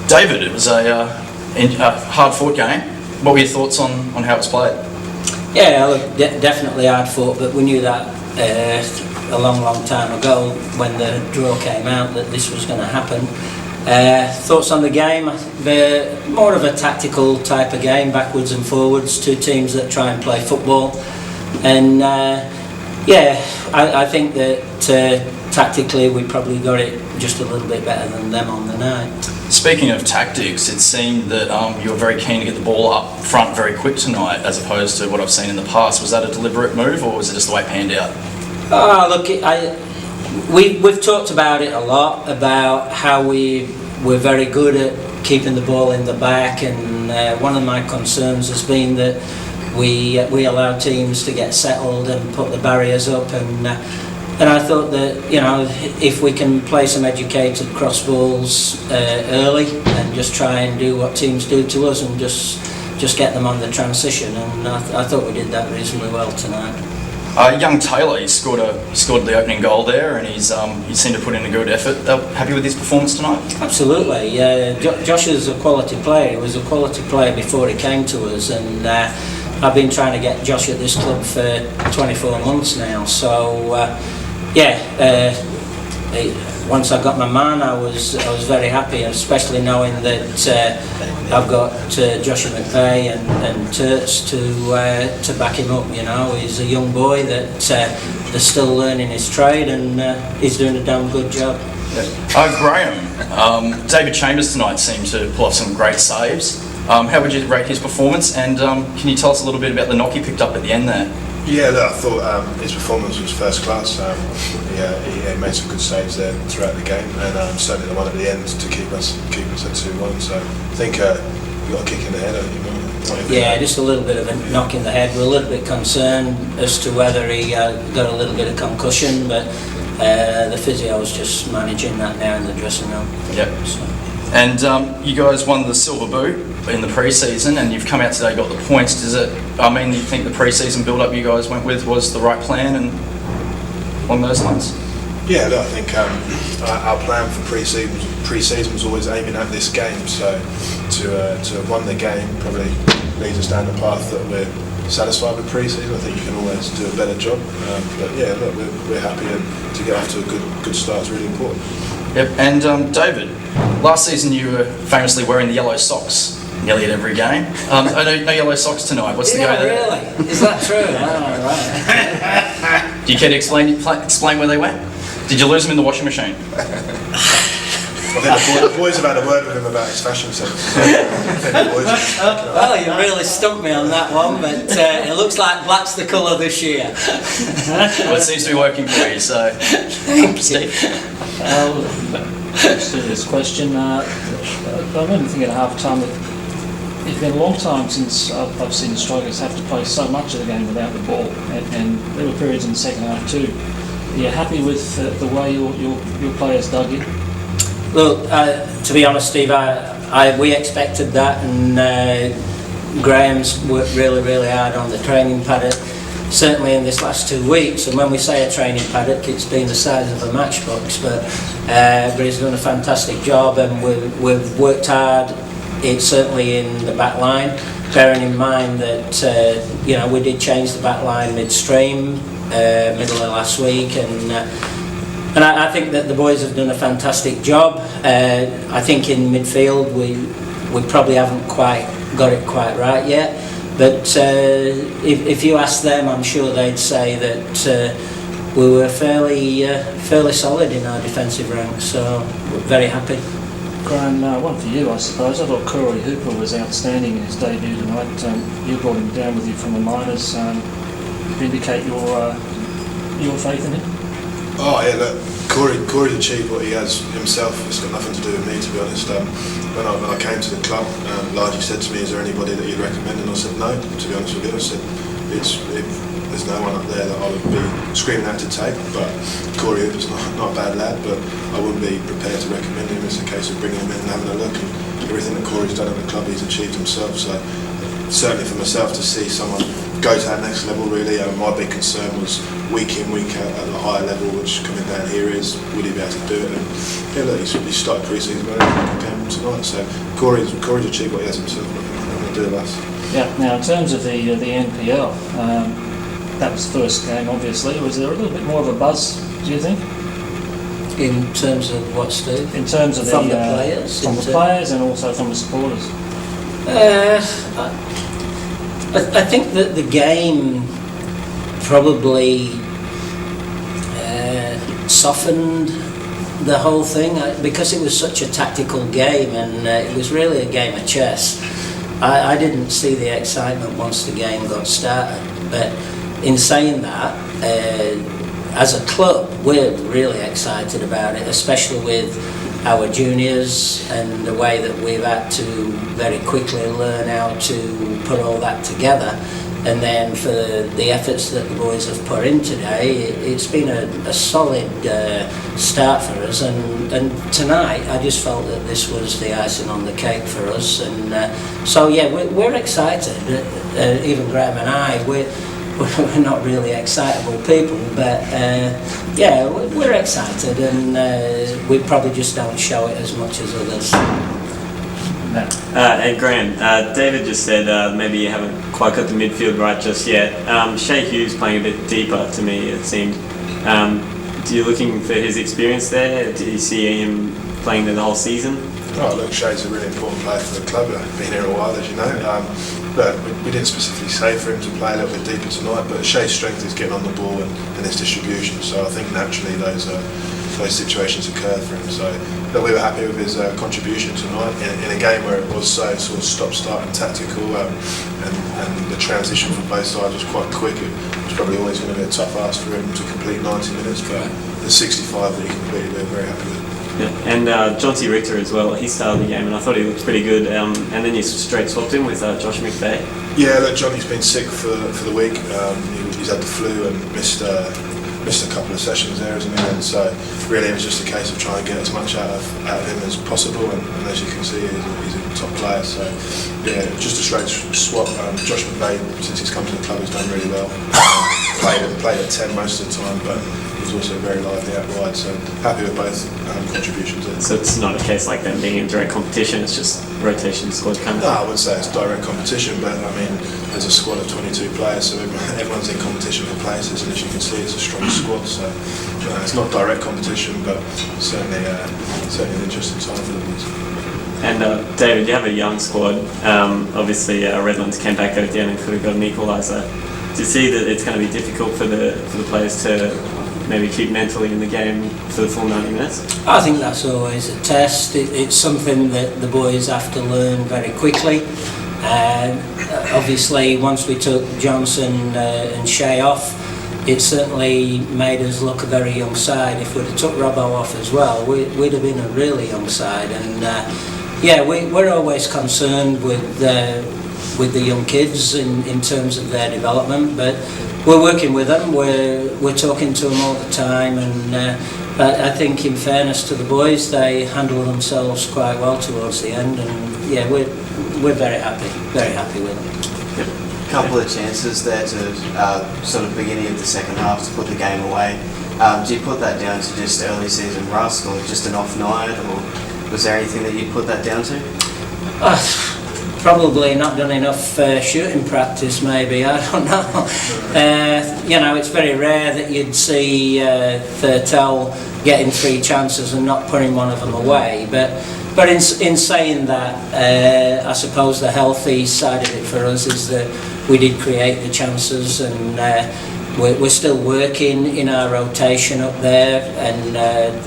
David, it was a hard-fought game. What were your thoughts on how it was played? Yeah, look, definitely hard fought, but we knew that a long time ago when the draw came out that this was going to happen. Thoughts on the game? They're more of a tactical type of game, backwards and forwards, two teams that try and play football. And I think that tactically we probably got it just a little bit better than them on the night. Speaking of tactics, it seemed that you were very keen to get the ball up front very quick tonight, as opposed to what I've seen in the past. Was that a deliberate move, or was it just the way it panned out? Oh, look, we've talked about it a lot, about how we're very good at keeping the ball in the back, and one of my concerns has been that we allow teams to get settled and put the barriers up, and I thought that, if we can play some educated cross balls early and just try and do what teams do to us and just get them on the transition, and I thought we did that reasonably well tonight. Young Taylor, he scored the opening goal there, and he seemed to put in a good effort. Happy with his performance tonight? Absolutely. Josh is a quality player. He was a quality player before he came to us, and I've been trying to get Josh at this club for 24 months now. So once I got my man, I was very happy, especially knowing that I've got Joshua McVeigh and Turts to back him up. He's a young boy that's still learning his trade, and he's doing a damn good job. Graham, David Chambers tonight seemed to pull off some great saves. How would you rate his performance, and can you tell us a little bit about the knock he picked up at the end there? Yeah, look, I thought his performance was first class. He made some good saves there throughout the game, and certainly the one at the end to keep us at 2-1. So I think you got a kick in the head, haven't you? Yeah, just a little bit of a knock in the head. We're a little bit concerned as to whether he got a little bit of concussion, but the physio was just managing that now in the dressing room. Yep. So. And you guys won the silver boot in the pre-season, and you've come out today, got the points. Do you think the pre-season build-up you guys went with was the right plan and along those lines? Yeah, look, I think our plan for pre-season was always aiming at this game. So to have won the game probably leads us down the path that we're satisfied with pre-season. I think you can always do a better job. But yeah, look, we're happy to get off to a good start. It's really important. Yep. And David, last season you were famously wearing the yellow socks nearly at every game. No yellow socks tonight. What's the go there? Really? Is that true? Right. Do you care to explain where they went? Did you lose them in the washing machine? I think the boys have had a word with him about his fashion sense. Well, you really stumped me on that one, but it looks like black's the colour this year. Well, it seems to be working for you, so... Steve? To this question, I remember thinking at half-time that it's been a long time since I've seen strikers have to play so much of the game without the ball, and there were periods in the second half too. Are you happy with the way your players dug in? Look, to be honest, Steve, we expected that, and Graham's worked really hard on the training paddock, certainly in this last 2 weeks. And when we say a training paddock, it's been the size of a matchbox, but he's done a fantastic job, and we've worked hard. It's certainly in the back line, bearing in mind that we did change the back line midstream, middle of last week, and I think that the boys have done a fantastic job. I think in midfield we probably haven't quite got it quite right yet, but if you ask them, I'm sure they'd say that we were fairly solid in our defensive ranks, so we're very happy. Graham, one for you, I suppose. I thought Corey Hooper was outstanding in his debut tonight. You brought him down with you from the minors. Vindicate your faith in him? Oh yeah, look, Corey's achieved what he has himself. It's got nothing to do with me, to be honest. When I came to the club, Largy said to me, "Is there anybody that you'd recommend?" And I said, "No." To be honest with you, I said, "There's no one up there that I would be screaming out to take." But Corey Hooper's not a bad lad, but I wouldn't be prepared to recommend him. It's a case of bringing him in and having a look. And everything that Corey's done at the club, he's achieved himself. So certainly for myself to see someone go to that next level really. My big concern was week in, week out at the higher level, which coming down here is, would he be able to do it? And yeah, look, he started pre-season very good game tonight, so Corey's achieved what he has himself, nothing to do with us. Yeah. Now, in terms of the NPL, that was the first game, obviously. Was there a little bit more of a buzz, do you think? In terms of what, Steve? In terms of from the players? From the players and also from the supporters? I think that the game probably softened the whole thing because it was such a tactical game, and it was really a game of chess. I didn't see the excitement once the game got started, but in saying that, as a club, we're really excited about it, especially with our juniors and the way that we've had to very quickly learn how to put all that together. And then for the efforts that the boys have put in today, it's been a solid start for us. And tonight, I just felt that this was the icing on the cake for us. And so, yeah, we're excited. Even Graham and I, we're not really excitable people, but yeah, we're excited, and we probably just don't show it as much as others. And Graham, David just said maybe you haven't quite got the midfield right just yet. Shea Hughes playing a bit deeper to me, it seemed. Do you looking for his experience there? Do you see him playing there the whole season? Oh, look, Shea's a really important player for the club. Been here a while, as you know. But we didn't specifically say for him to play a little bit deeper tonight. But Shea's strength is getting on the ball and his distribution. So I think naturally those situations occurred for him. So but we were happy with his contribution tonight in a game where it was so sort of stop-start and tactical, and the transition from both sides was quite quick. It was probably always going to be a tough ask for him to complete 90 minutes, but the 65 that he completed, we were very happy with. Yeah. And Jonty Richter as well, he started the game and I thought he looked pretty good, and then you straight swapped him with Josh McVeigh. Yeah, look, Johnny's been sick for the week. He's had the flu and missed a couple of sessions there, hasn't he? And so really it was just a case of trying to get as much out of him as possible, and as you can see he's a top player, so yeah, just a straight swap. Josh McVeigh, since he's come to the club, has done really well. Played at 10 most of the time, but he's also very lively out wide, so happy with both contributions there. So it's not a case like them being in direct competition, it's just rotation squad kind of? No, I wouldn't say it's direct competition, but I mean, there's a squad of 22 players, so everyone's in competition for places, and as you can see, it's a strong squad, so it's not direct competition, but certainly an interesting time for the boys. And David, you have a young squad. Obviously, Redlands came back at the end and could have got an equaliser. Do you see that it's going to be difficult for the players to maybe keep mentally in the game for the full 90 minutes? I think that's always a test. It's something that the boys have to learn very quickly. Obviously, once we took Johnson and Shea off, it certainly made us look a very young side. If we'd have took Robbo off as well, we'd have been a really young side. And yeah, we're always concerned with the young kids in terms of their development, but we're working with them. We're talking to them all the time, and I think, in fairness to the boys, they handle themselves quite well towards the end. And yeah, we're very happy with them. Yep. Couple of chances there to sort of beginning of the second half to put the game away. Do you put that down to just early season rust, or just an off night, or was there anything that you put that down to? Probably not done enough shooting practice, maybe, I don't know. You know, it's very rare that you'd see Thurtell getting 3 chances and not putting one of them away, but in saying that, I suppose the healthy side of it for us is that we did create the chances, and we're still working in our rotation up there, and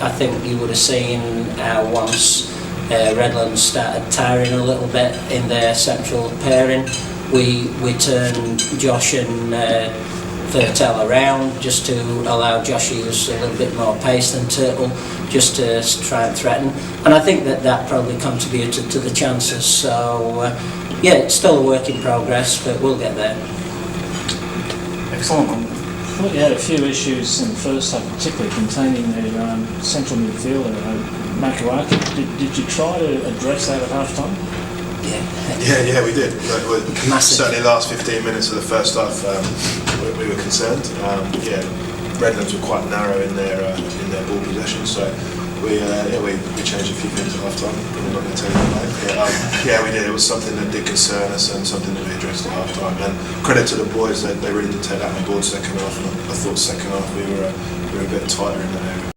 I think you would have seen how once Redlands started tiring a little bit in their central pairing, we turned Josh and Thurtell around just to allow Josh to use a little bit more pace than Turtle, just to try and threaten, and I think that probably contributed to the chances. So yeah, it's still a work in progress, but we'll get there. Excellent. I thought you had a few issues in the first half, particularly containing their central midfielder, Makaraki. Did you try to address that at half time? Yeah, we did. Massive. Certainly, last 15 minutes of the first half, we were concerned. Redlands were quite narrow in their ball possession, so we changed a few things at half time. I'm not going to tell you about it. But, we did. It was something that did concern us and something that we addressed at half time. And credit to the boys, they really did take that on board second half. And I thought second half we were a bit tighter in that area.